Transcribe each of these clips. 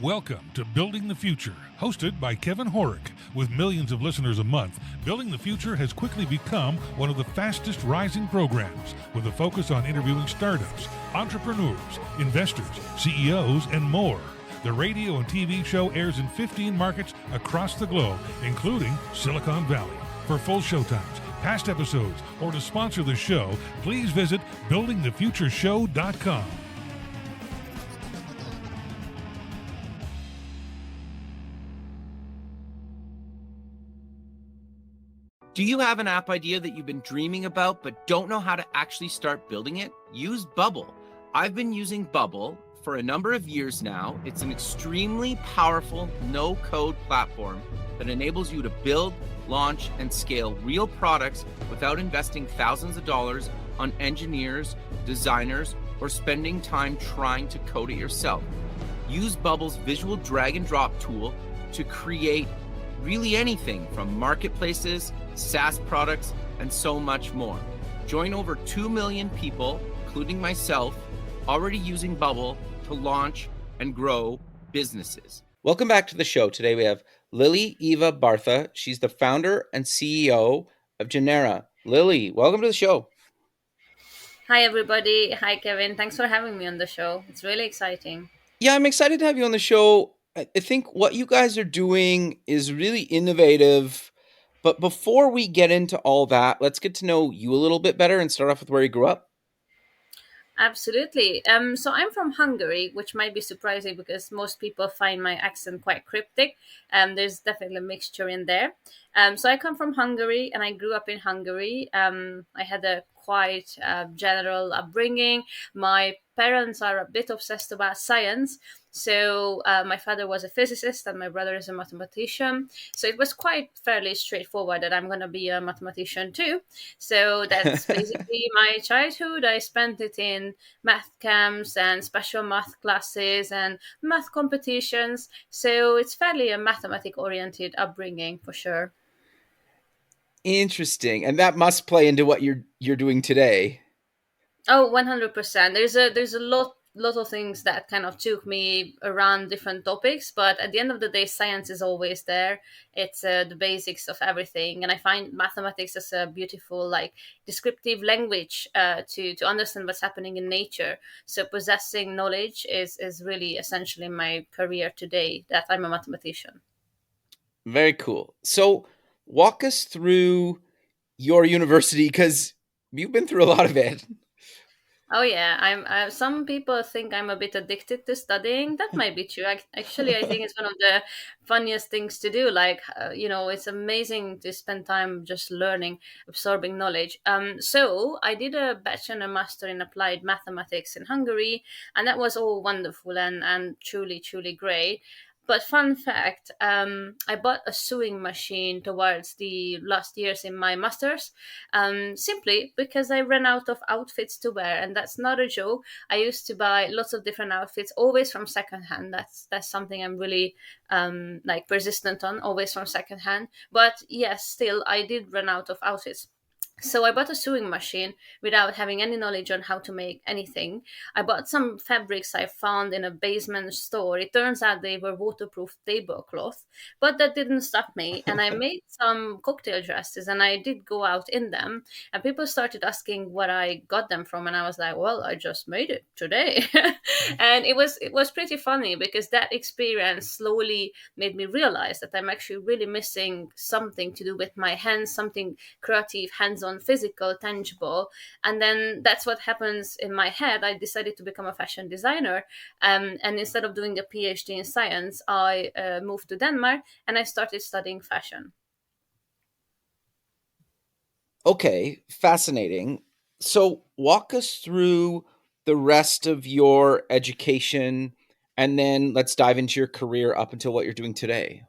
Welcome to Building the Future, hosted by Kevin Horick. With millions of listeners a month, Building the Future has quickly become one of the fastest rising programs, with a focus on interviewing startups, entrepreneurs, investors, CEOs, and more. The radio and TV show airs in 15 markets across the globe, including Silicon Valley. For full showtimes, past episodes, or to sponsor the show, please visit buildingthefutureshow.com. Do you have an app idea that you've been dreaming about but don't know how to actually start building it? Use Bubble. I've been using Bubble for a number of years now. It's an extremely powerful no-code platform that enables you to build, launch, and scale real products without investing thousands of dollars on engineers, designers, or spending time trying to code it yourself. Use Bubble's visual drag and drop tool to create really anything from marketplaces, SaaS products, and so much more. Join over 2 million people, including myself, already using Bubble to launch and grow businesses. Welcome back to the show. Today we have Lili Bartha. She's the founder and CEO of GeNerRA. Lili, welcome to the show. Hi, everybody. Hi, Kevin. Thanks for having me on the show. It's really exciting. Yeah, I'm excited to have you on the show. I think what you guys are doing is really innovative. But before we get into all that, let's get to know you a little bit better and start off with where you grew up. Absolutely. So I'm from Hungary, which might be surprising because most people find my accent quite cryptic. There's definitely a mixture in there. So I come from Hungary and I grew up in Hungary. I had a quite general upbringing. My parents are a bit obsessed about science. So my father was a physicist and my brother is a mathematician. So it was quite fairly straightforward that I'm going to be a mathematician too. So that's basically my childhood. I spent it in math camps and special math classes and math competitions. So it's fairly a mathematic-oriented upbringing for sure. Interesting. And that must play into what you're doing today. Oh, 100%. There's a lot of things that kind of took me around different topics, but at the end of the day, science is always there. It's the basics of everything, and I find mathematics as a beautiful, like, descriptive language to understand what's happening in nature. So possessing knowledge is really essentially my career today. That I'm a mathematician. Very cool. So walk us through your university, because you've been through a lot of it. Oh yeah, I'm. Some people think I'm a bit addicted to studying. That might be true. Actually, I think it's one of the funniest things to do. Like, it's amazing to spend time just learning, absorbing knowledge. So I did a bachelor and a master in applied mathematics in Hungary, and that was all wonderful and truly, truly great. But fun fact, I bought a sewing machine towards the last years in my master's, simply because I ran out of outfits to wear, and that's not a joke. I used to buy lots of different outfits, always from secondhand. That's something I'm really like persistent on, always from secondhand. But yes, still I did run out of outfits. So I bought a sewing machine without having any knowledge on how to make anything. I bought some fabrics I found in a basement store. It turns out they were waterproof tablecloth, but that didn't stop me. And I made some cocktail dresses and I did go out in them. And people started asking what I got them from. And I was like, well, I just made it today. And it was pretty funny because that experience slowly made me realize that I'm actually really missing something to do with my hands, something creative, hands-on, physical, tangible. And then that's what happens in my head. I decided to become a fashion designer, and instead of doing a PhD in science, I moved to Denmark and I started studying fashion. Okay, fascinating. So walk us through the rest of your education, and then let's dive into your career up until what you're doing today.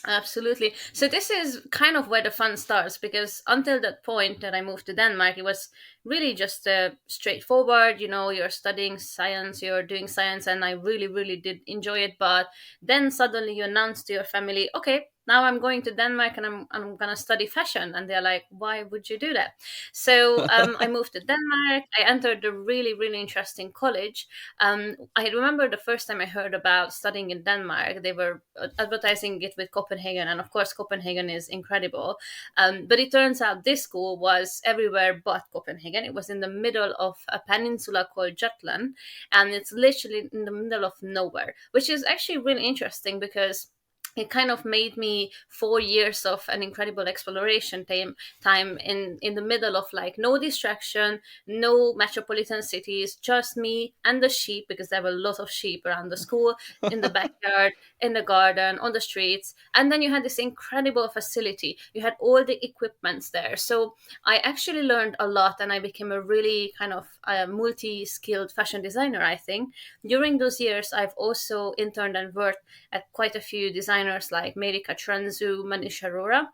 Absolutely. So this is kind of where the fun starts because until that point that I moved to Denmark, it was really just straightforward. You're studying science, you're doing science, and I really, really did enjoy it. But then suddenly you announce to your family, okay, now I'm going to Denmark and I'm gonna study fashion. And they're like, why would you do that? So I moved to Denmark. I entered a really, really interesting college. I remember the first time I heard about studying in Denmark, they were advertising it with Copenhagen, and of course Copenhagen is incredible. But it turns out this school was everywhere but Copenhagen. It was in the middle of a peninsula called Jutland, and it's literally in the middle of nowhere, which is actually really interesting because it kind of made me 4 years of an incredible exploration time in the middle of like no distraction, no metropolitan cities, just me and the sheep, because there were a lot of sheep around the school, in the backyard, in the garden, on the streets. And then you had this incredible facility. You had all the equipments there. So I actually learned a lot, and I became a really kind of multi-skilled fashion designer, I think. During those years, I've also interned and worked at quite a few designers like Merika Transu, Manish Arora.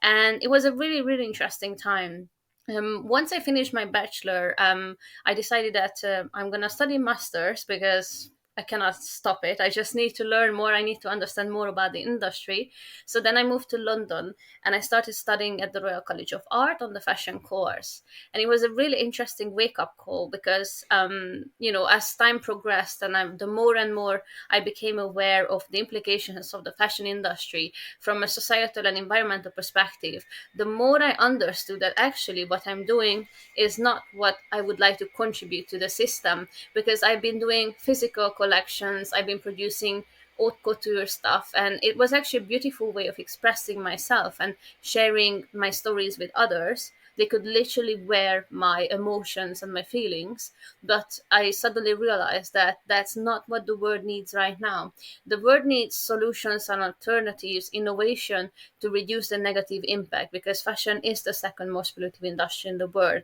And it was a really, really interesting time. Once I finished my bachelor, I decided that I'm going to study masters because I cannot stop it. I just need to learn more. I need to understand more about the industry. So then I moved to London and I started studying at the Royal College of Art on the fashion course. And it was a really interesting wake up call because, as time progressed and the more and more I became aware of the implications of the fashion industry from a societal and environmental perspective, the more I understood that actually what I'm doing is not what I would like to contribute to the system, because I've been doing physical collections, I've been producing haute couture stuff, and it was actually a beautiful way of expressing myself and sharing my stories with others. They could literally wear my emotions and my feelings, but I suddenly realized that that's not what the world needs right now. The world needs solutions and alternatives, innovation to reduce the negative impact, because fashion is the second most polluting industry in the world.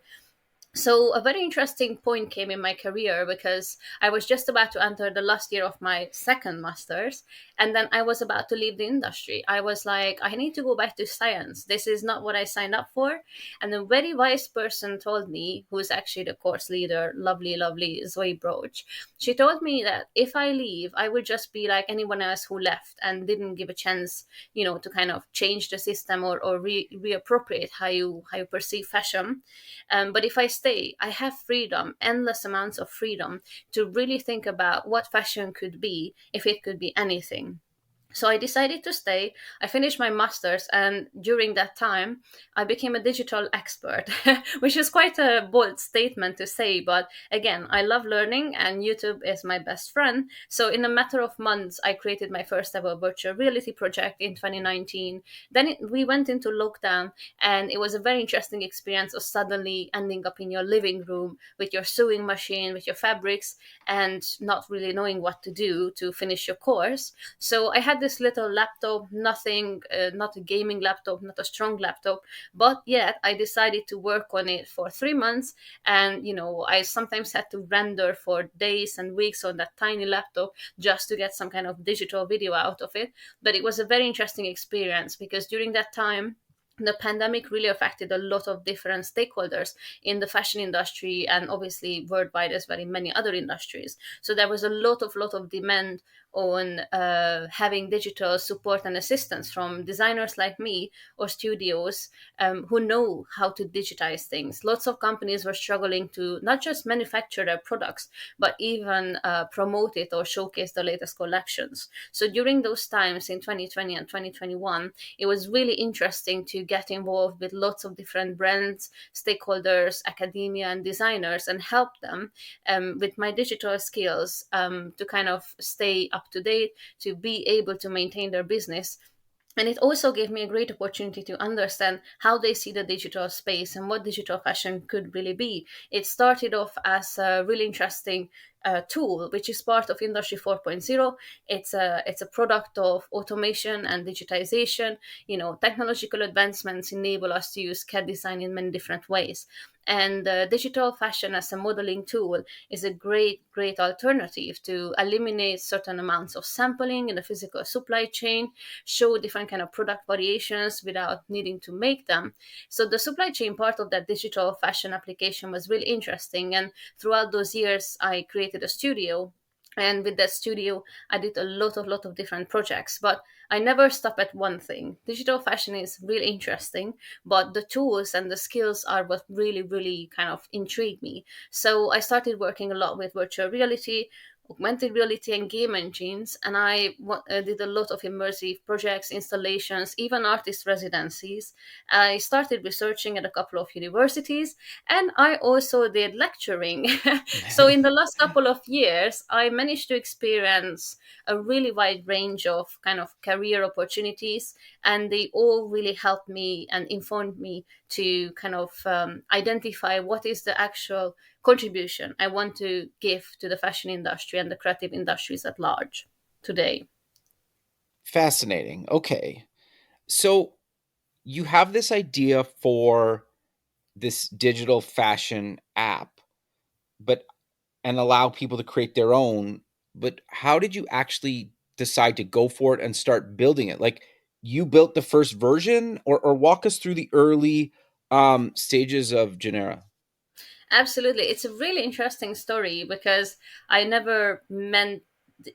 So a very interesting point came in my career because I was just about to enter the last year of my second master's, and then I was about to leave the industry. I was like, I need to go back to science. This is not what I signed up for. And a very wise person told me, who's actually the course leader, lovely, lovely Zoe Broach. She told me that if I leave, I would just be like anyone else who left and didn't give a chance, to kind of change the system or reappropriate how you perceive fashion. But if I stay, I have freedom, endless amounts of freedom to really think about what fashion could be if it could be anything. So I decided to stay. I finished my master's, and during that time, I became a digital expert, which is quite a bold statement to say. But again, I love learning, and YouTube is my best friend. So in a matter of months, I created my first ever virtual reality project in 2019. Then we went into lockdown, and it was a very interesting experience of suddenly ending up in your living room with your sewing machine, with your fabrics, and not really knowing what to do to finish your course. So I had this little laptop, nothing, not a gaming laptop, not a strong laptop, but yet I decided to work on it for 3 months. And, I sometimes had to render for days and weeks on that tiny laptop just to get some kind of digital video out of it. But it was a very interesting experience because during that time, the pandemic really affected a lot of different stakeholders in the fashion industry, and obviously worldwide as well in many other industries. So there was a lot of demand on having digital support and assistance from designers like me or studios who know how to digitize things. Lots of companies were struggling to not just manufacture their products, but even promote it or showcase the latest collections. So during those times in 2020 and 2021, it was really interesting to get involved with lots of different brands, stakeholders, academia, and designers, and help them with my digital skills to kind of stay up to date, to be able to maintain their business. And it also gave me a great opportunity to understand how they see the digital space and what digital fashion could really be. It started off as a really interesting tool, which is part of Industry 4.0. It's a product of automation and digitization. Technological advancements enable us to use CAD design in many different ways. And digital fashion as a modeling tool is a great alternative to eliminate certain amounts of sampling in the physical supply chain, show different kind of product variations without needing to make them. So the supply chain part of that digital fashion application was really interesting. And throughout those years, I created a studio And with that studio, I did a lot of different projects, but I never stop at one thing. Digital fashion is really interesting, but the tools and the skills are what really kind of intrigue me. So I started working a lot with virtual reality, augmented reality, and game engines, and I did a lot of immersive projects, installations, even artist residencies. I started researching at a couple of universities, and I also did lecturing. So in the last couple of years, I managed to experience a really wide range of kind of career opportunities, and they all really helped me and informed me to kind of identify what is the actual contribution I want to give to the fashion industry and the creative industries at large today. Fascinating. Okay. So you have this idea for this digital fashion app, but and allow people to create their own. But how did you actually decide to go for it and start building it? Like, you built the first version, or walk us through the early stages of GeNerRA. Absolutely. It's a really interesting story because I never meant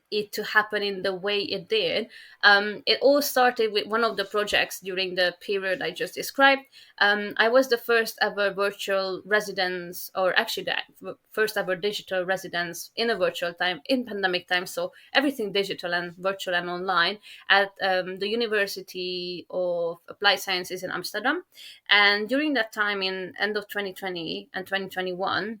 it to happen in the way it did. It all started with one of the projects during the period I just described. I was the first ever virtual residence, or actually the first ever digital residence in a virtual time, in pandemic time. So everything digital and virtual and online at the University of Applied Sciences in Amsterdam. And during that time, in end of 2020 and 2021,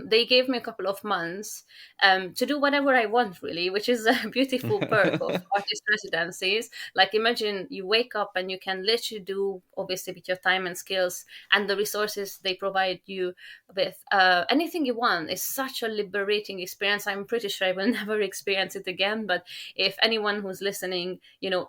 they gave me a couple of months to do whatever I want, really, which is a beautiful perk of artist residencies. Like, imagine you wake up and you can literally do, obviously, with your time and skills and the resources they provide you with, anything you want. It's such a liberating experience. I'm pretty sure I will never experience it again. But if anyone who's listening,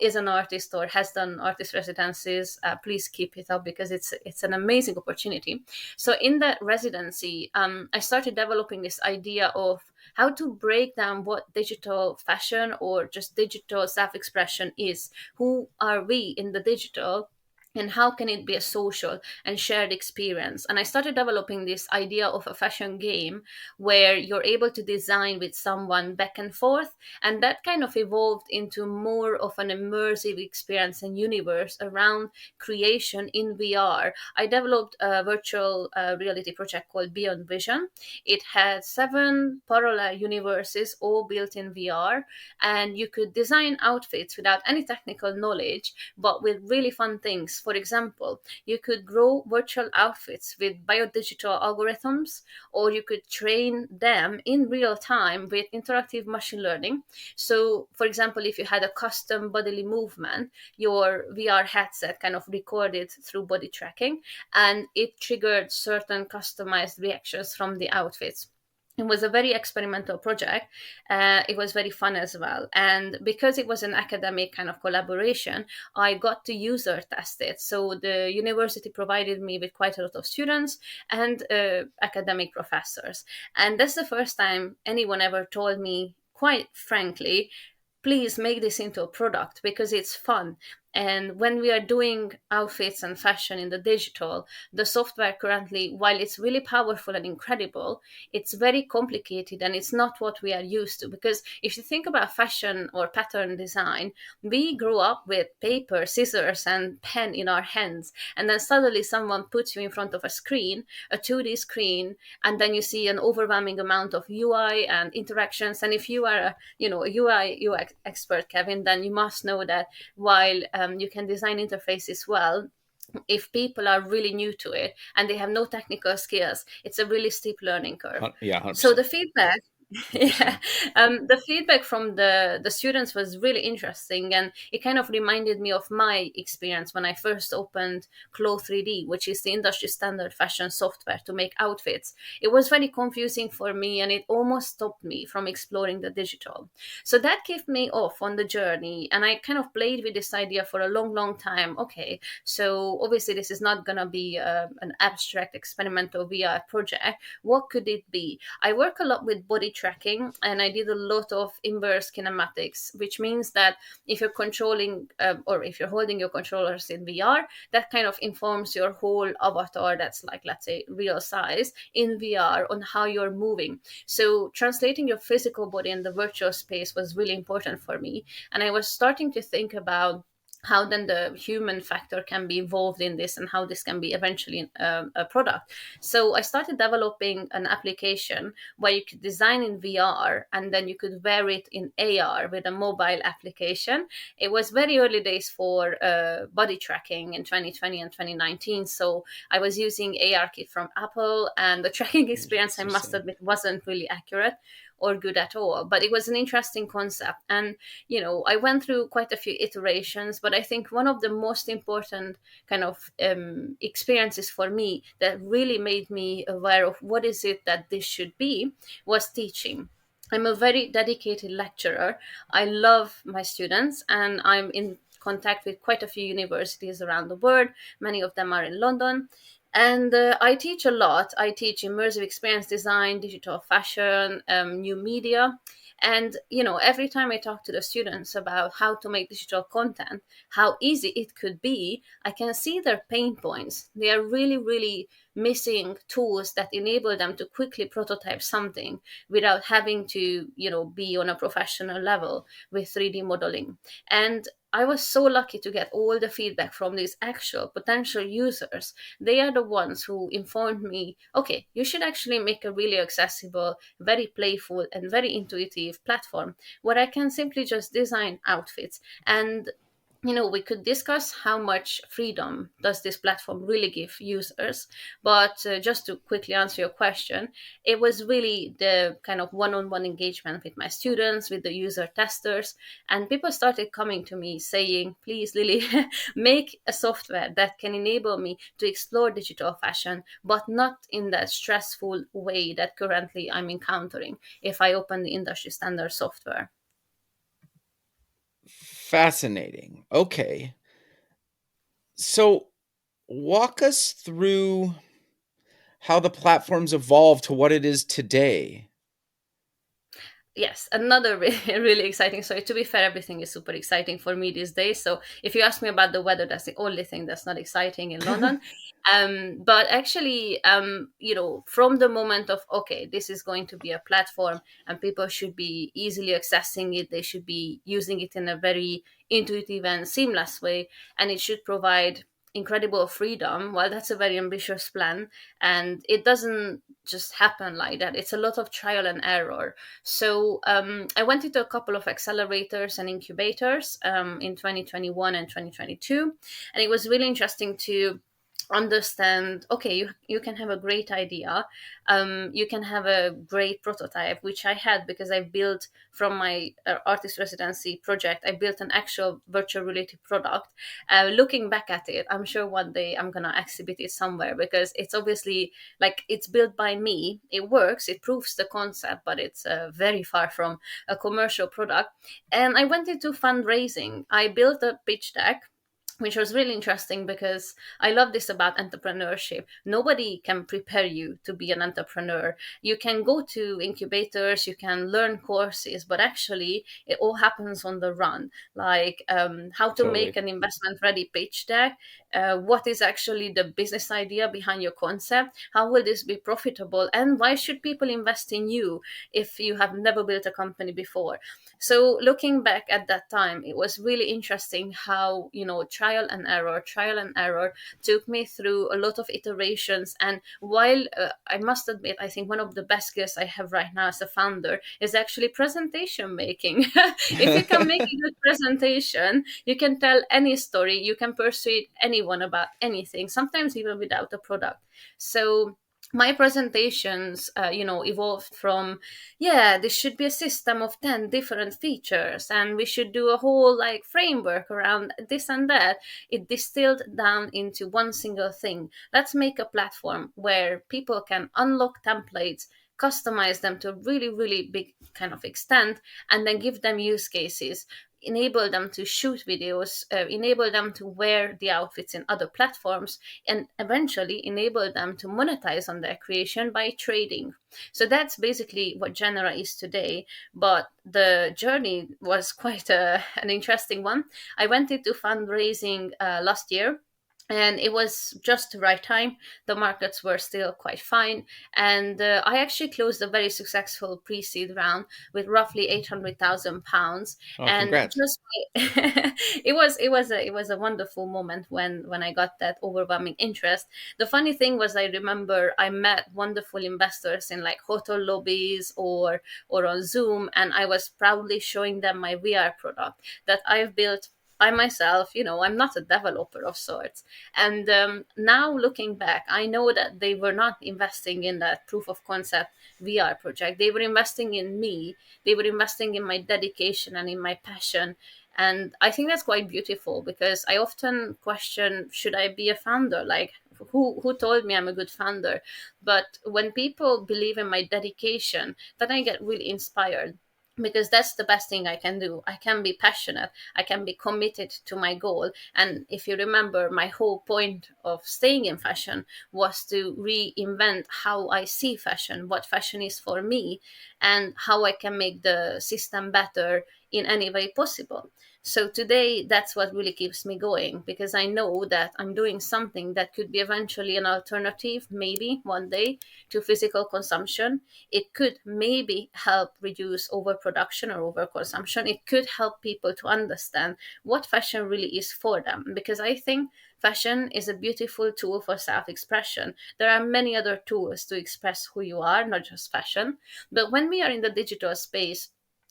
is an artist or has done artist residencies, please keep it up, because it's an amazing opportunity. So in that residency, I started developing this idea of how to break down what digital fashion or just digital self-expression is. Who are we in the digital? And how can it be a social and shared experience? And I started developing this idea of a fashion game where you're able to design with someone back and forth. And that kind of evolved into more of an immersive experience and universe around creation in VR. I developed a virtual reality project called Beyond Vision. It had 7 parallel universes, all built in VR, and you could design outfits without any technical knowledge, but with really fun things. For example, you could grow virtual outfits with biodigital algorithms, or you could train them in real time with interactive machine learning. So, for example, if you had a custom bodily movement, your VR headset kind of recorded through body tracking, and it triggered certain customized reactions from the outfits. It was a very experimental project. It was very fun as well. And because it was an academic kind of collaboration, I got to user test it. So the university provided me with quite a lot of students and academic professors. And that's the first time anyone ever told me, quite frankly, please make this into a product because it's fun. And when we are doing outfits and fashion in the digital, the software currently, while it's really powerful and incredible, it's very complicated and it's not what we are used to. Because if you think about fashion or pattern design, we grew up with paper, scissors, and pen in our hands. And then suddenly someone puts you in front of a screen, a 2D screen, and then you see an overwhelming amount of UI and interactions. And if you are a UI UX expert, Kevin, then you must know that while you can design interfaces well, if people are really new to it and they have no technical skills, it's a really steep learning curve. Yeah, So 100%. the feedback, yeah, the feedback from the students was really interesting, and it kind of reminded me of my experience when I first opened Clo 3D, which is the industry standard fashion software to make outfits. It was very confusing for me, and it almost stopped me from exploring the digital. So that kept me off on the journey, and I kind of played with this idea for a long time. Okay, so obviously this is not gonna be an abstract experimental VR project. What could it be? I work a lot with body tracking, and I did a lot of inverse kinematics, which means that if you're controlling or if you're holding your controllers in VR, that kind of informs your whole avatar that's like, let's say, real size in VR on how you're moving. So translating your physical body in the virtual space was really important for me. And I was starting to think about how then the human factor can be involved in this and how this can be eventually a product. So I started developing an application where you could design in VR and then you could wear it in AR with a mobile application. It was very early days for body tracking in 2020 and 2019. So I was using ARKit from Apple, and the tracking experience, I must admit, wasn't really accurate or good at all. But it was an interesting concept. And, I went through quite a few iterations, but I think one of the most important kind of experiences for me that really made me aware of what is it that this should be was teaching. I'm a very dedicated lecturer. I love my students, and I'm in contact with quite a few universities around the world. Many of them are in London. And I teach a lot. I teach immersive experience design, digital fashion, new media. And, every time I talk to the students about how to make digital content, how easy it could be, I can see their pain points. They are really, really missing tools that enable them to quickly prototype something without having to, be on a professional level with 3D modeling. And I was so lucky to get all the feedback from these actual potential users. They are the ones who informed me, okay, you should actually make a really accessible, very playful, and very intuitive platform where I can simply just design outfits. And we could discuss how much freedom does this platform really give users. But just to quickly answer your question, it was really the kind of one-on-one engagement with my students, with the user testers, and people started coming to me saying, please, Lili, make a software that can enable me to explore digital fashion, but not in that stressful way that currently I'm encountering if I open the industry standard software. Fascinating. Okay. So walk us through how the platform's evolved to what it is today. Yes, another really exciting story. To be fair, everything is super exciting for me these days. So if you ask me about the weather, that's the only thing that's not exciting in London. But actually, from the moment of, okay, this is going to be a platform and people should be easily accessing it, they should be using it in a very intuitive and seamless way, and it should provide incredible freedom. Well, that's a very ambitious plan, and it doesn't just happen like that. It's a lot of trial and error. So I went into a couple of accelerators and incubators in 2021 and 2022, and it was really interesting to understand, okay, you can have a great idea, you can have a great prototype, which I had because I built from my artist residency project. I built an actual virtual reality product. Looking back at it, I'm sure one day I'm gonna exhibit it somewhere, because it's obviously, like, it's built by me, it works, it proves the concept, but it's very far from a commercial product. And I went into fundraising. I built a pitch deck, which was really interesting because I love this about entrepreneurship. Nobody can prepare you to be an entrepreneur. You can go to incubators, you can learn courses, but actually it all happens on the run. Like how to make an investment ready pitch deck, what is actually the business idea behind your concept, how will this be profitable, and why should people invest in you if you have never built a company before. So looking back at that time, it was really interesting how, trial and error took me through a lot of iterations. And while I must admit, I think one of the best skills I have right now as a founder is actually presentation making. If you can make a good presentation, you can tell any story, you can persuade anyone about anything, sometimes even without a product. So my presentations, evolved from, this should be a system of 10 different features, and we should do a whole framework around this and that. It distilled down into one single thing. Let's make a platform where people can unlock templates, customize them to a really, really big kind of extent, and then give them use cases. enable them to shoot videos, enable them to wear the outfits in other platforms, and eventually enable them to monetize on their creation by trading. So that's basically what GeNerRA is today. But the journey was quite an interesting one. I went into fundraising last year, and it was just the right time. The markets were still quite fine, and I actually closed a very successful pre-seed round with roughly £800,000. Oh, And congrats. just it was a wonderful moment when I got that overwhelming interest. The funny thing was, I remember I met wonderful investors in like hotel lobbies or on Zoom, and I was proudly showing them my VR product that I've built by myself. I'm not a developer of sorts. And now looking back, I know that they were not investing in that proof of concept VR project. They were investing in me. They were investing in my dedication and in my passion. And I think that's quite beautiful, because I often question, should I be a founder? Like, who told me I'm a good founder? But when people believe in my dedication, then I get really inspired, because that's the best thing I can do. I can be passionate, I can be committed to my goal. And if you remember, my whole point of staying in fashion was to reinvent how I see fashion, what fashion is for me, and how I can make the system better in any way possible. So today, that's what really keeps me going, because I know that I'm doing something that could be eventually an alternative, maybe one day, to physical consumption. It could maybe help reduce overproduction or overconsumption. It could help people to understand what fashion really is for them, because I think fashion is a beautiful tool for self-expression. There are many other tools to express who you are, not just fashion. But when we are in the digital space,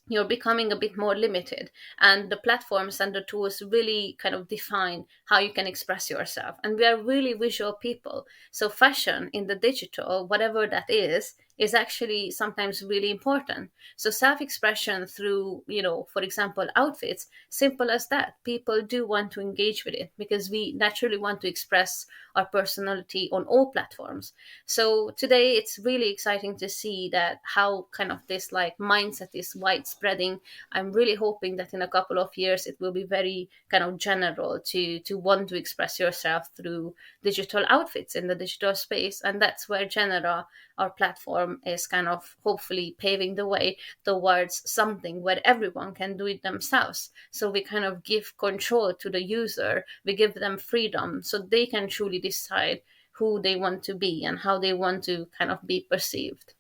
you're becoming a bit more limited, and the platforms and the tools really kind of define how you can express yourself. And we are really visual people, so fashion in the digital, whatever that is actually sometimes really important. So self-expression through, for example, outfits, simple as that. People do want to engage with it, because we naturally want to express our personality on all platforms. So today it's really exciting to see that how kind of this like mindset is widespreading. I'm really hoping that in a couple of years it will be very kind of general to want to express yourself through digital outfits in the digital space. And that's where GeNerRA, our platform, is kind of hopefully paving the way towards something where everyone can do it themselves. So we kind of give control to the user, we give them freedom so they can truly decide who they want to be and how they want to kind of be perceived.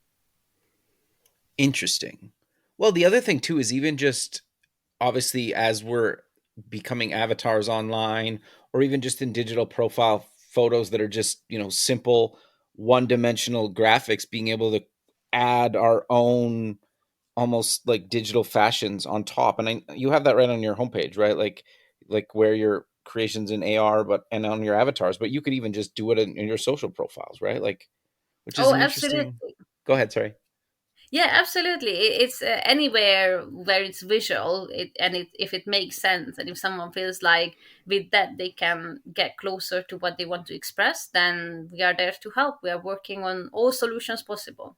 Interesting. Well, the other thing too is even just obviously as we're becoming avatars online or even just in digital profile photos that are just, simple one-dimensional graphics, being able to add our own almost like digital fashions on top. And you have that right on your homepage, right? Like where your creations in AR, but and on your avatars, but you could even just do it in your social profiles, right? Like, which is Oh, an interesting. absolutely. Go ahead, sorry. Yeah, absolutely. It's anywhere where it's visual, if it makes sense, and if someone feels like with that they can get closer to what they want to express, then we are there to help. We are working on all solutions possible.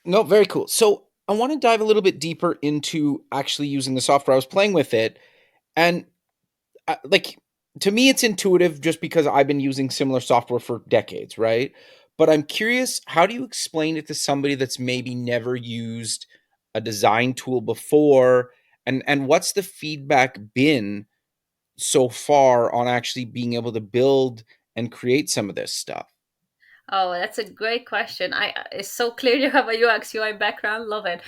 No, very cool. So I want to dive a little bit deeper into actually using the software. I was playing with it, and like to me, it's intuitive just because I've been using similar software for decades, right? But I'm curious, how do you explain it to somebody that's maybe never used a design tool before, and what's the feedback been so far on actually being able to build and create some of this stuff? Oh, that's a great question. It's so clear you have a UX UI background. Love it.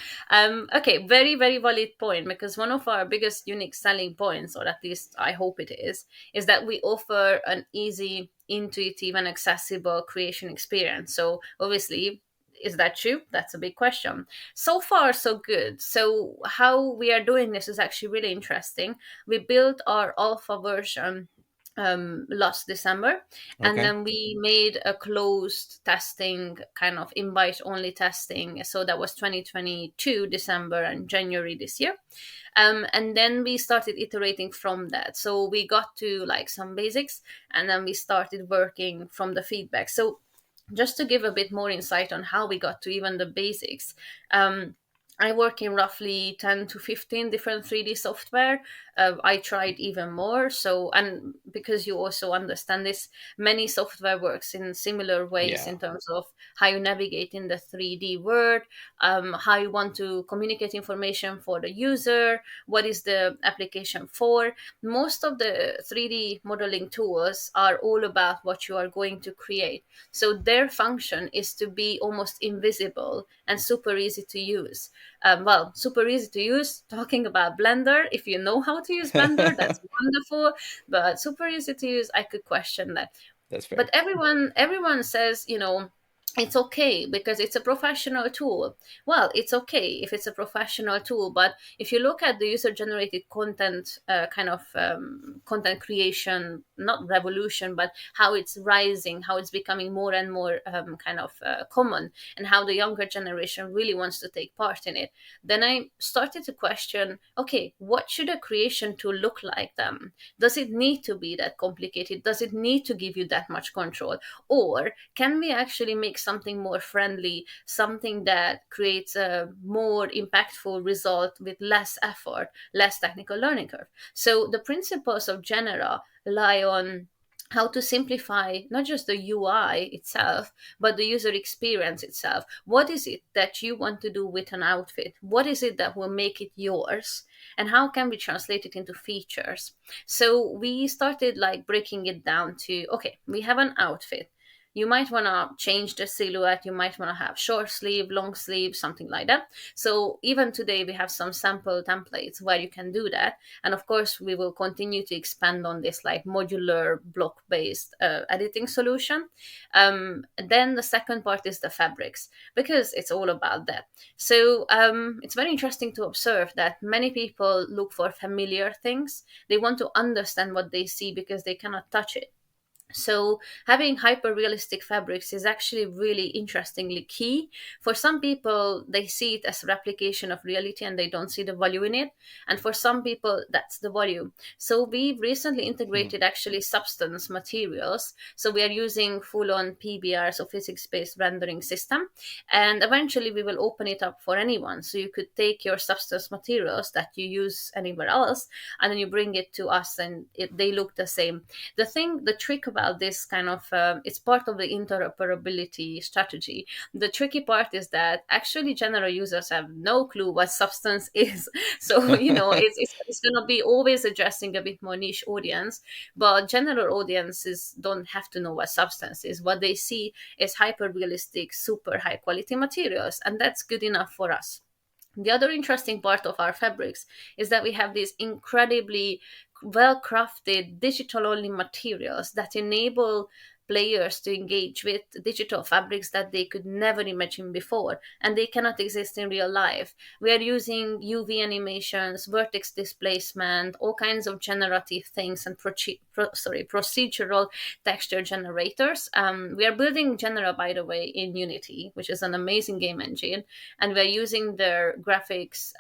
Okay, very very valid point, because one of our biggest unique selling points, or at least I hope it is that we offer an easy, intuitive, and accessible creation experience. So obviously, is that true? That's a big question. So far, so good. So how we are doing this is actually really interesting. We built our alpha version last December, and Okay. then we made a closed testing, kind of invite only testing. So that was 2022 December and January this year. And then we started iterating from that. So we got to like some basics, and then we started working from the feedback. So just to give a bit more insight on how we got to even the basics, I work in roughly 10 to 15 different 3D software. I tried even more. So, and because you also understand this, many software works in similar ways Yeah. in terms of how you navigate in the 3D world, how you want to communicate information for the user, what is the application for. Most of the 3D modeling tools are all about what you are going to create. So their function is to be almost invisible and super easy to use. Well, super easy to use. Talking about Blender, if you know how to use Blender, that's wonderful. But super easy to use, I could question that. That's But fair. everyone says, it's okay because it's a professional tool. Well, it's okay if it's a professional tool, but if you look at the user generated content, kind of content creation, not revolution, but how it's rising, how it's becoming more and more kind of common, and how the younger generation really wants to take part in it, then I started to question, okay, what should a creation tool look like then? Does it need to be that complicated? Does it need to give you that much control? Or can we actually make something more friendly, something that creates a more impactful result with less effort, less technical learning curve? So the principles of GeNerRA rely on how to simplify not just the UI itself, but the user experience itself. What is it that you want to do with an outfit? What is it that will make it yours? And how can we translate it into features? So we started like breaking it down to, okay, we have an outfit. You might want to change the silhouette. You might want to have short sleeve, long sleeve, something like that. So even today, we have some sample templates where you can do that. And of course, we will continue to expand on this like modular block based editing solution. Then the second part is the fabrics, because it's all about that. So it's very interesting to observe that many people look for familiar things. They want to understand what they see because they cannot touch it. So having hyper realistic fabrics is actually really interestingly key. For some people, they see it as replication of reality and they don't see the value in it. And for some people, that's the value. So we've recently integrated actually substance materials. So we are using full on PBR, so physics based rendering system. And eventually we will open it up for anyone. So you could take your substance materials that you use anywhere else and then you bring it to us and they look the same. The trick about this kind of, it's part of the interoperability strategy. The tricky part is that actually general users have no clue what substance is. So, it's going to be always addressing a bit more niche audience, but general audiences don't have to know what substance is. What they see is hyper realistic, super high quality materials, and that's good enough for us. The other interesting part of our fabrics is that we have these incredibly well crafted digital only materials that enable players to engage with digital fabrics that they could never imagine before, and they cannot exist in real life. We are using UV animations, vertex displacement, all kinds of generative things, and procedural texture generators. We are building GeNerRA, by the way, in Unity, which is an amazing game engine, and we're using their graphics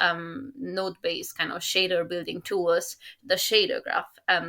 node-based kind of shader building tools, the shader graph,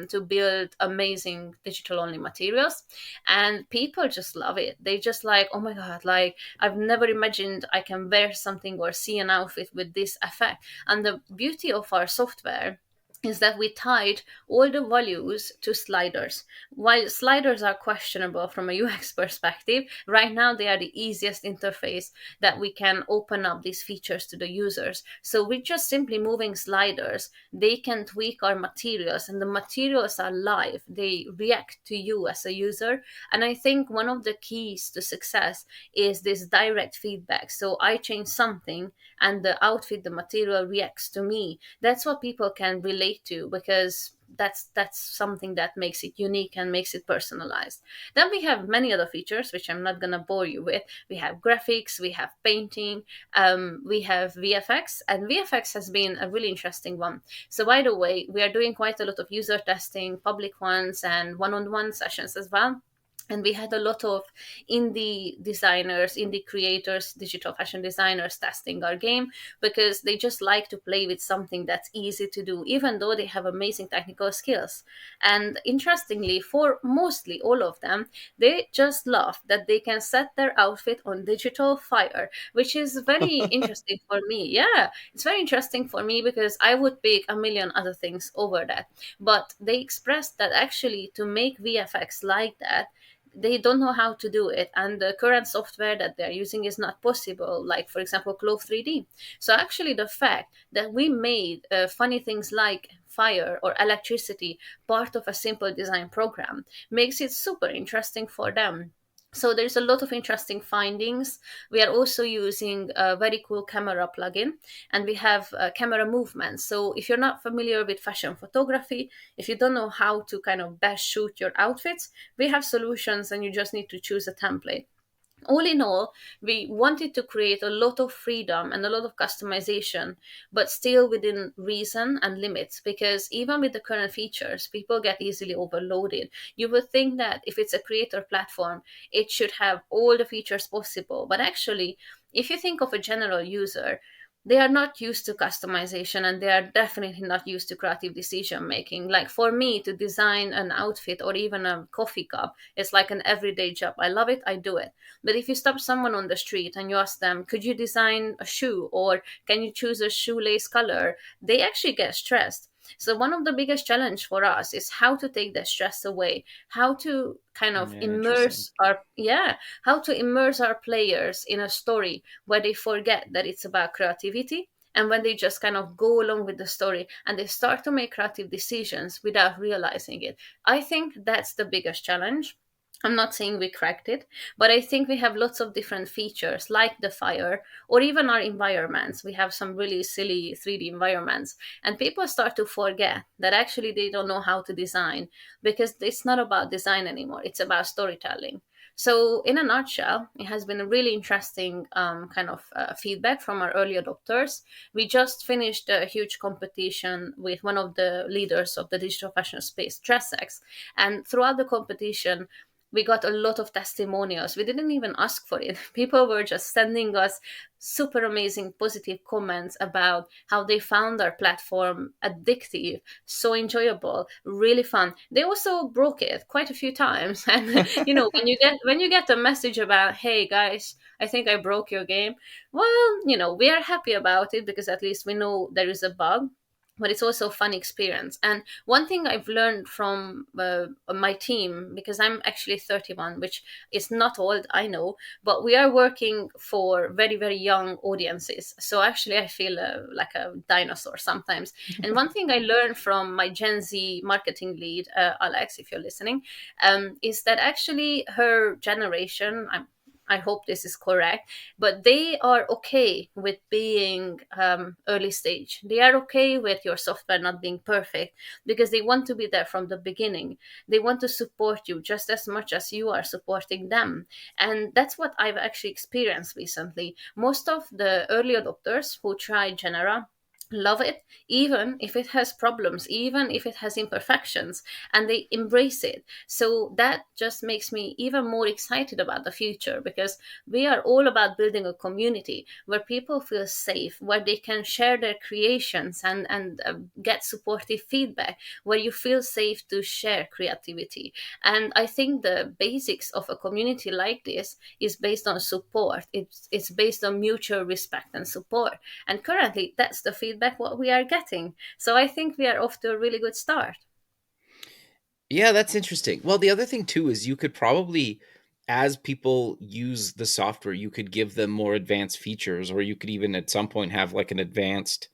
to build amazing digital-only materials. And people just love it. They just like, oh my God, like I've never imagined I can wear something or see an outfit with this effect. And the beauty of our software is that we tied all the values to sliders. While sliders are questionable from a UX perspective, right now they are the easiest interface that we can open up these features to the users. So with just simply moving sliders, they can tweak our materials, and the materials are live. They react to you as a user. And I think one of the keys to success is this direct feedback. So I change something and the outfit, the material reacts to me. That's what people can relate to, because that's something that makes it unique and makes it personalized. Then we have many other features which I'm not going to bore you with. We have graphics, we have painting, we have VFX, and VFX has been a really interesting one. So by the way, we are doing quite a lot of user testing, public ones and one-on-one sessions as well. And we had a lot of indie designers, indie creators, digital fashion designers testing our game, because they just like to play with something that's easy to do, even though they have amazing technical skills. And interestingly, for mostly all of them, they just love that they can set their outfit on digital fire, which is very interesting for me. Yeah, it's very interesting for me because I would pick a million other things over that. But they expressed that actually to make VFX like that, they don't know how to do it, and the current software that they're using is not possible, like for example Clove 3D. So actually the fact that we made funny things like fire or electricity part of a simple design program makes it super interesting for them. So there's a lot of interesting findings. We are also using a very cool camera plugin, and we have camera movements. So if you're not familiar with fashion photography, if you don't know how to kind of best shoot your outfits, we have solutions and you just need to choose a template. All in all, we wanted to create a lot of freedom and a lot of customization, but still within reason and limits, because even with the current features, people get easily overloaded. You would think that if it's a creator platform, it should have all the features possible. But actually, if you think of a general user, they are not used to customization, and they are definitely not used to creative decision making. Like for me to design an outfit or even a coffee cup, it's like an everyday job. I love it, I do it. But if you stop someone on the street and you ask them, could you design a shoe, or can you choose a shoelace color, they actually get stressed. So one of the biggest challenge for us is how to take the stress away, how to kind of Yeah, interesting. immerse our, yeah, how to immerse our players in a story where they forget that it's about creativity, and when they just kind of go along with the story and they start to make creative decisions without realizing it. I think that's the biggest challenge. I'm not saying we cracked it, but I think we have lots of different features like the fire, or even our environments. We have some really silly 3D environments, and people start to forget that actually they don't know how to design, because it's not about design anymore, it's about storytelling. So, in a nutshell, it has been a really interesting kind of feedback from our early adopters. We just finished a huge competition with one of the leaders of the digital fashion space, TressX, and throughout the competition, we got a lot of testimonials. We didn't even ask for it. People were just sending us super amazing positive comments about how they found our platform addictive, so enjoyable, really fun. They also broke it quite a few times. And you know, when you get a message about, hey guys, I think I broke your game, well, you know, we are happy about it because at least we know there is a bug, but it's also a fun experience. And one thing I've learned from my team, because I'm actually 31, which is not old, I know, but we are working for very, very young audiences. So actually, I feel like a dinosaur sometimes. And one thing I learned from my Gen Z marketing lead, Alex, if you're listening, is that actually her generation, I hope this is correct, but they are okay with being early stage. They are okay with your software not being perfect because they want to be there from the beginning. They want to support you just as much as you are supporting them. And that's what I've actually experienced recently. Most of the early adopters who tried GeNerRA love it, even if it has problems, even if it has imperfections, and they embrace it. So that just makes me even more excited about the future, because we are all about building a community where people feel safe, where they can share their creations and get supportive feedback, where you feel safe to share creativity. And I think the basics of a community like this is based on support. It's based on mutual respect and support, and currently that's the feedback what we are getting. So I think we are off to a really good start. Yeah, that's interesting. Well, the other thing too is you could probably, as people use the software, you could give them more advanced features, or you could even at some point have like an advanced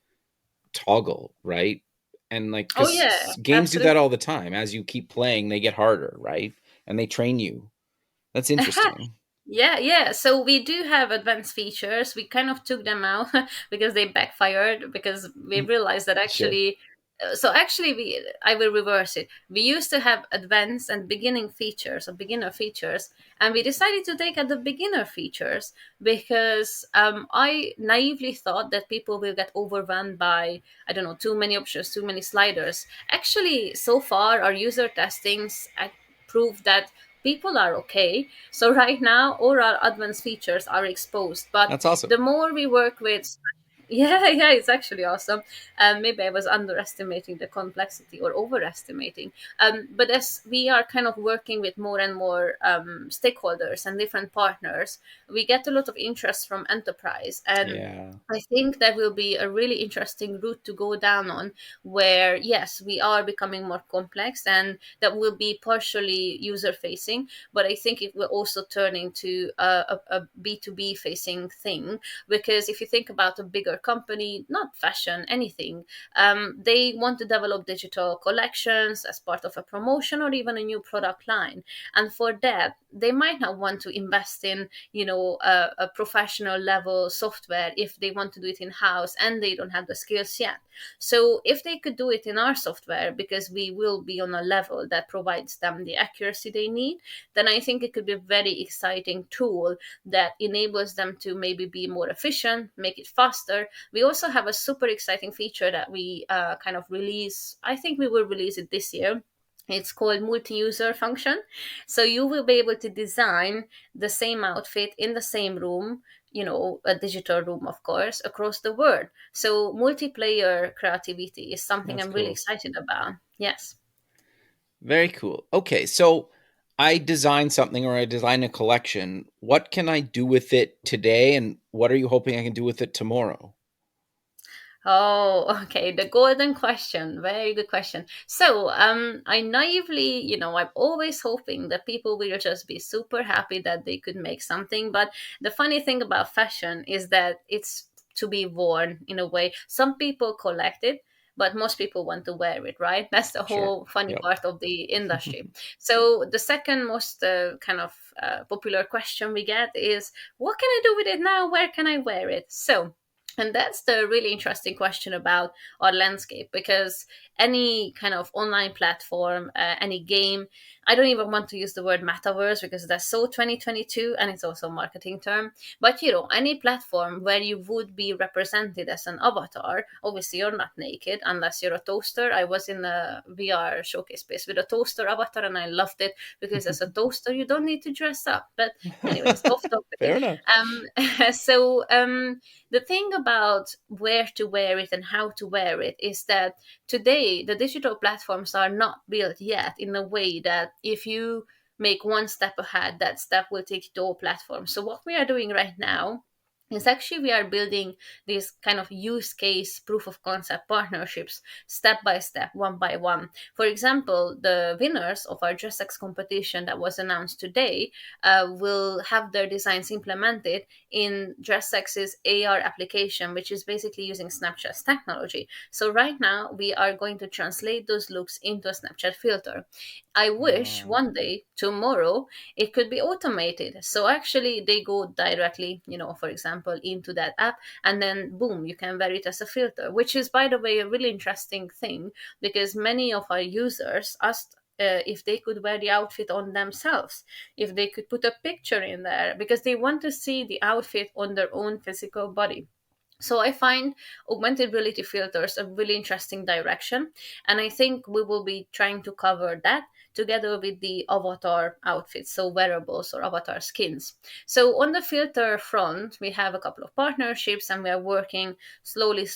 toggle, right? And like, Oh yeah, because games do that absolutely. all the time. As you keep playing, they get harder, right? And they train you. That's interesting. Yeah, yeah. So we do have advanced features. We kind of took them out because they backfired, because we realized that Sure. actually. So actually, I will reverse it. We used to have advanced and beginning features or beginner features, and we decided to take out the beginner features because I naively thought that people will get overwhelmed by, I don't know, too many options, too many sliders. Actually, so far our user testings prove that people are okay. So right now, all our advanced features are exposed. But That's awesome. the more we work with, yeah, it's actually awesome. Maybe I was underestimating the complexity or overestimating. But as we are kind of working with more and more stakeholders and different partners, we get a lot of interest from enterprise. And Yeah. I think that will be a really interesting route to go down on, where yes, we are becoming more complex and that will be partially user facing, but I think it will also turn into a B2B facing thing. Because if you think about a bigger company, not fashion, anything, they want to develop digital collections as part of a promotion or even a new product line. And for that, they might not want to invest in, a professional level software if they want to do it in house and they don't have the skills yet. So if they could do it in our software, because we will be on a level that provides them the accuracy they need, then I think it could be a very exciting tool that enables them to maybe be more efficient, make it faster. We also have a super exciting feature that we kind of release. I think we will release it this year. It's called multi-user function. So you will be able to design the same outfit in the same room, a digital room, of course, across the world. So multiplayer creativity is something That's I'm really cool. excited about. Yes. Very cool. Okay, so I design something or I design a collection. What can I do with it today, and what are you hoping I can do with it tomorrow? Oh, okay. The golden question. Very good question. So, I naively, I'm always hoping that people will just be super happy that they could make something. But the funny thing about fashion is that it's to be worn in a way. Some people collect it, but most people want to wear it, right? That's the Sure. whole funny Yep. part of the industry. So, the second most kind of popular question we get is, what can I do with it now? Where can I wear it? So, and that's the really interesting question about our landscape, because any kind of online platform, any game, I don't even want to use the word metaverse because that's so 2022 and it's also a marketing term. But any platform where you would be represented as an avatar, obviously you're not naked unless you're a toaster. I was in a VR showcase space with a toaster avatar and I loved it because as a toaster, you don't need to dress up. But, anyways, off Fair topic. enough. The thing about where to wear it and how to wear it is that today the digital platforms are not built yet in a way that if you make one step ahead, that step will take you to all platforms. So what we are doing right now is actually we are building these kind of use case proof of concept partnerships step by step, one by one. For example, the winners of our DressX competition that was announced today will have their designs implemented in DressX's AR application, which is basically using Snapchat's technology. So right now we are going to translate those looks into a Snapchat filter. I wish Wow. one day, tomorrow, it could be automated. So actually they go directly, for example, into that app and then boom, you can wear it as a filter, which is, by the way, a really interesting thing because many of our users asked if they could wear the outfit on themselves, if they could put a picture in there, because they want to see the outfit on their own physical body. So I find augmented reality filters a really interesting direction, and I think we will be trying to cover that together with the avatar outfits, so wearables or avatar skins. So on the filter front, we have a couple of partnerships, and we are working slowly.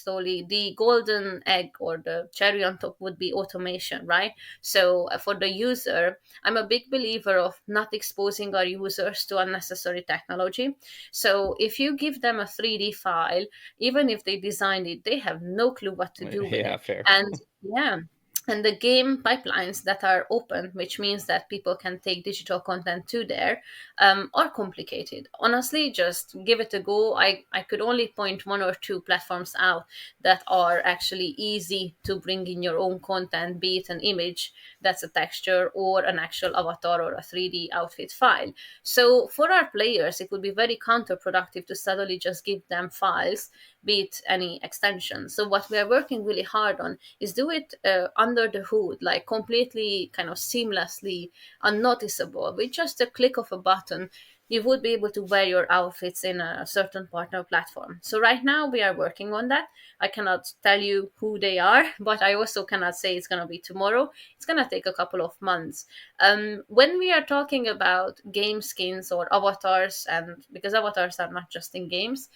The golden egg or the cherry on top would be automation, right? So for the user, I'm a big believer of not exposing our users to unnecessary technology. So if you give them a 3D file, even if they designed it, they have no clue what to do with Yeah, it. fair. And yeah, and the game pipelines that are open, which means that people can take digital content to there, are complicated. Honestly, just give it a go. I could only point one or two platforms out that are actually easy to bring in your own content, be it an image that's a texture or an actual avatar or a 3D outfit file. So for our players, it would be very counterproductive to suddenly just give them files, be it any extension. So what we are working really hard on is do it under the hood, like completely kind of seamlessly unnoticeable with just a click of a button. you would be able to wear your outfits in a certain partner platform. So right now we are working on that. I cannot tell you who they are, but I also cannot say it's going to be tomorrow. It's going to take a couple of months. When we are talking about game skins or avatars, and because avatars are not just in games,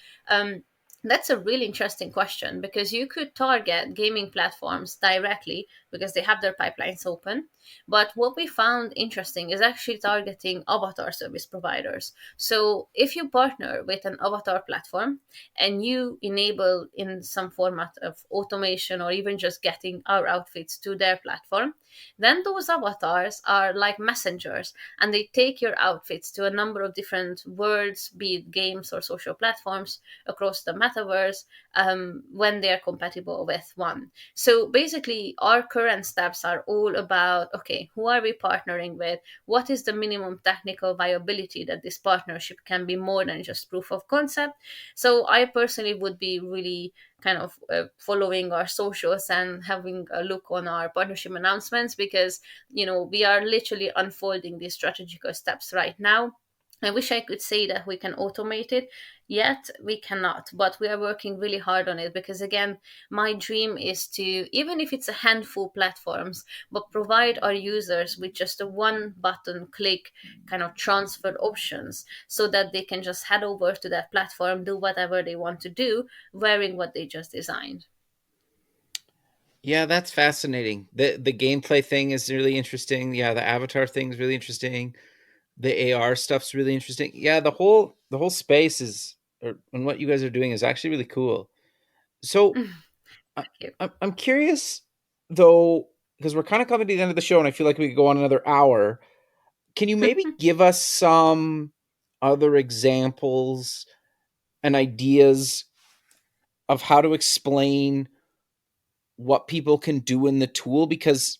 that's a really interesting question, because you could target gaming platforms directly because they have their pipelines open. But what we found interesting is actually targeting avatar service providers. So if you partner with an avatar platform and you enable in some format of automation or even just getting our outfits to their platform, then those avatars are like messengers, and they take your outfits to a number of different worlds, be it games or social platforms across the metaverse, when they are compatible with one. So basically, our current steps are all about, okay, who are we partnering with? What is the minimum technical viability that this partnership can be more than just proof of concept? So I personally would be really kind of following our socials and having a look on our partnership announcements, because we are literally unfolding these strategical steps right now. I wish I could say that we can automate it, yet we cannot, but we are working really hard on it, because again, my dream is to, even if it's a handful platforms, but provide our users with just a one button click kind of transfer options, so that they can just head over to that platform, do whatever they want to do, wearing what they just designed. Yeah, that's fascinating. The gameplay thing is really interesting. Yeah, the avatar thing is really interesting. The AR stuff's really interesting. Yeah, the whole space and what you guys are doing is actually really cool. So I, Thank you. I'm curious though, because we're kind of coming to the end of the show, and I feel like we could go on another hour. Can you maybe give us some other examples and ideas of how to explain what people can do in the tool? Because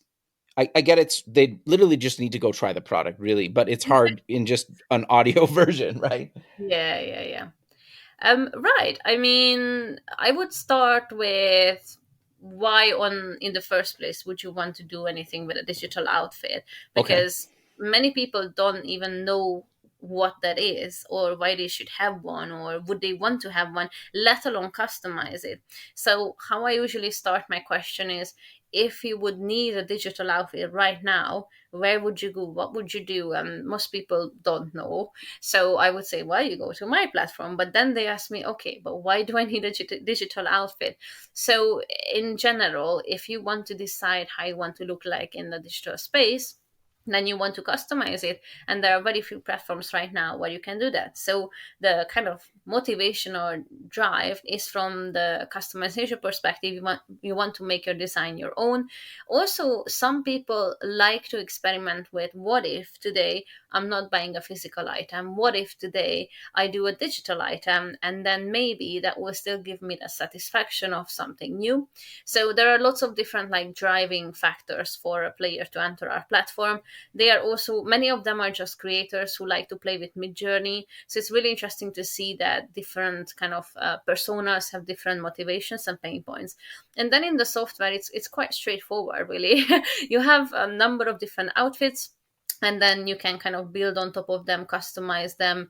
I get they literally just need to go try the product, really, but it's hard in just an audio version, right? Yeah, yeah, yeah. Right. I mean, I would start with why on in the first place would you want to do anything with a digital outfit? Okay. Because many people don't even know what that is, or why they should have one, or would they want to have one, let alone customize it. So how I usually start my question is, if you would need a digital outfit right now, where would you go? What would you do? Most people don't know, so I would say, well, you go to my platform. But then they ask me, okay, but why do I need a digital outfit? So, in general, if you want to decide how you want to look like in the digital space, then you want to customize it. And there are very few platforms right now where you can do that. So, the kind of motivation or drive is from the customization perspective. You want to make your design your own. Also, some people like to experiment with, what if today I'm not buying a physical item? What if today I do a digital item, and then maybe that will still give me the satisfaction of something new? So there are lots of different like driving factors for a player to enter our platform. They are also, many of them are just creators who like to play with Midjourney. So it's really interesting to see that different kind of personas have different motivations and pain points. And then in the software, it's quite straightforward, really. You have a number of different outfits, and then you can kind of build on top of them, customize them,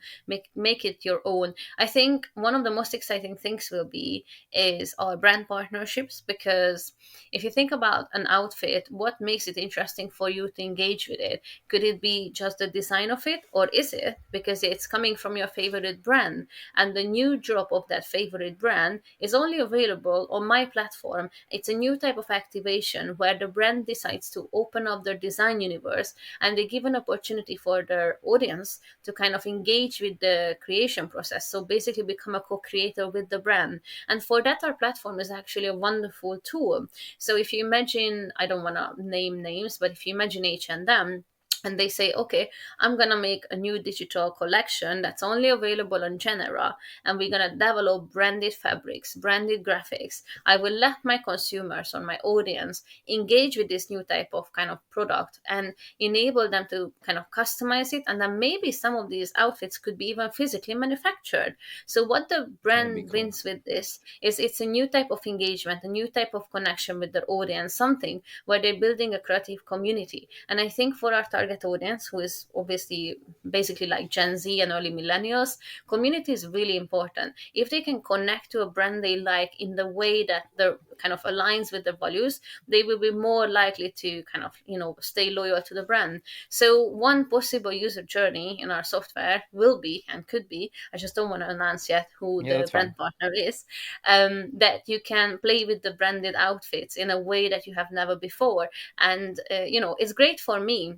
make it your own. I think one of the most exciting things will be is our brand partnerships, because if you think about an outfit, what makes it interesting for you to engage with it? Could it be just the design of it, or is it because it's coming from your favorite brand, and the new drop of that favorite brand is only available on my platform? It's a new type of activation where the brand decides to open up their design universe, and they give an opportunity for their audience to kind of engage with the creation process. So basically become a co-creator with the brand. And for that, our platform is actually a wonderful tool. So if you imagine, I don't want to name names, but if you imagine H&M, and they say, okay, I'm going to make a new digital collection that's only available on GeNerRA, and we're going to develop branded fabrics, branded graphics. I will let my consumers or my audience engage with this new type of kind of product and enable them to kind of customize it. And then maybe some of these outfits could be even physically manufactured. So what the That'd be brand cool. wins with this is it's a new type of engagement, a new type of connection with their audience, something where they're building a creative community. And I think for our target target audience, who is obviously basically like Gen Z and early millennials, community is really important. If they can connect to a brand they like in the way that the kind of aligns with their values, they will be more likely to kind of, stay loyal to the brand. So one possible user journey in our software will be, and could be, I just don't want to announce yet who Yeah, the that's brand fine. partner is, that you can play with the branded outfits in a way that you have never before. And, it's great for me,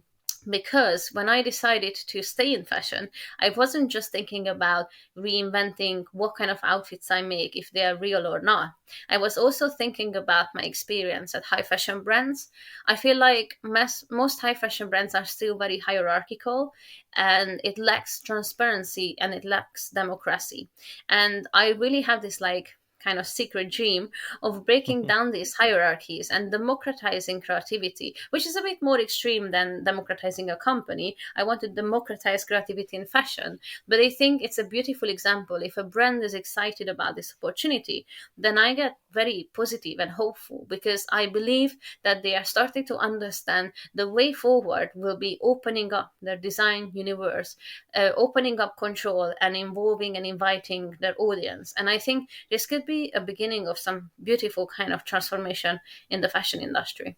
because when I decided to stay in fashion, I wasn't just thinking about reinventing what kind of outfits I make, if they are real or not. I was also thinking about my experience at high fashion brands. I feel like most high fashion brands are still very hierarchical, and it lacks transparency and it lacks democracy. And I really have this like kind of secret dream of breaking down these hierarchies and democratizing creativity, which is a bit more extreme than democratizing a company. I want to democratize creativity in fashion, but I think it's a beautiful example. If a brand is excited about this opportunity, then I get very positive and hopeful, because I believe that they are starting to understand the way forward will be opening up their design universe, opening up control and involving and inviting their audience. And I think this could be a beginning of some beautiful kind of transformation in the fashion industry.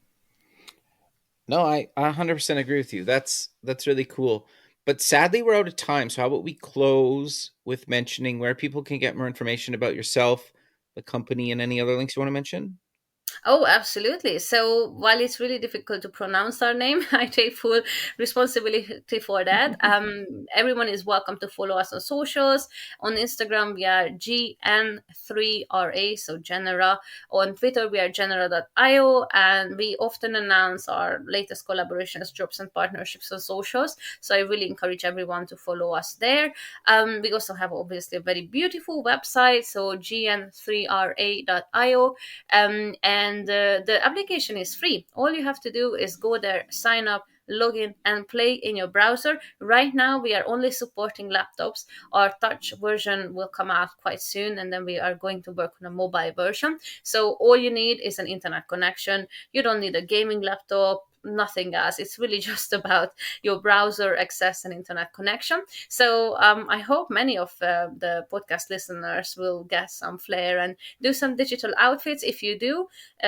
No, I 100% agree with you. That's really cool. But sadly, we're out of time. So how about we close with mentioning where people can get more information about yourself, the company, and any other links you want to mention? Oh, absolutely. So while it's really difficult to pronounce our name, I take full responsibility for that. Everyone is welcome to follow us on socials. On Instagram, we are GN3RA, so GeNerRA. On Twitter, we are GeNerRA.io, and we often announce our latest collaborations, drops, and partnerships on socials. So I really encourage everyone to follow us there. We also have obviously a very beautiful website, so GN3RA.io. And the application is free. All you have to do is go there, sign up, log in, and play in your browser. Right now, we are only supporting laptops. Our touch version will come out quite soon, and then we are going to work on a mobile version. So all you need is an internet connection. You don't need a gaming laptop, nothing else. It's really just about your browser access and internet connection. So I hope many of the podcast listeners will get some flair and do some digital outfits. If you do,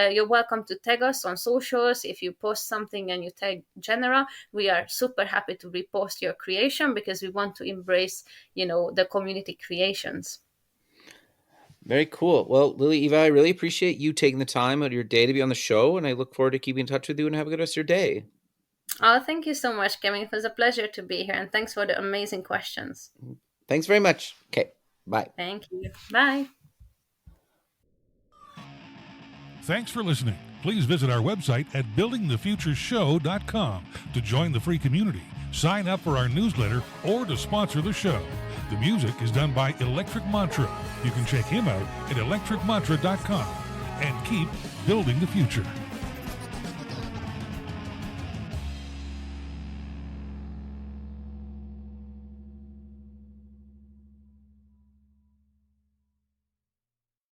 you're welcome to tag us on socials. If you post something and you tag GeNerRA, we are super happy to repost your creation, because we want to embrace, the community creations. Very cool. Well, Lili, Eva, I really appreciate you taking the time out of your day to be on the show, and I look forward to keeping in touch with you and have a good rest of your day. Oh, thank you so much, Kevin. It was a pleasure to be here, and thanks for the amazing questions. Thanks very much. Okay, bye. Thank you. Bye. Thanks for listening. Please visit our website at buildingthefutureshow.com to join the free community, sign up for our newsletter, or to sponsor the show. The music is done by Electric Mantra. You can check him out at electricmantra.com and keep building the future.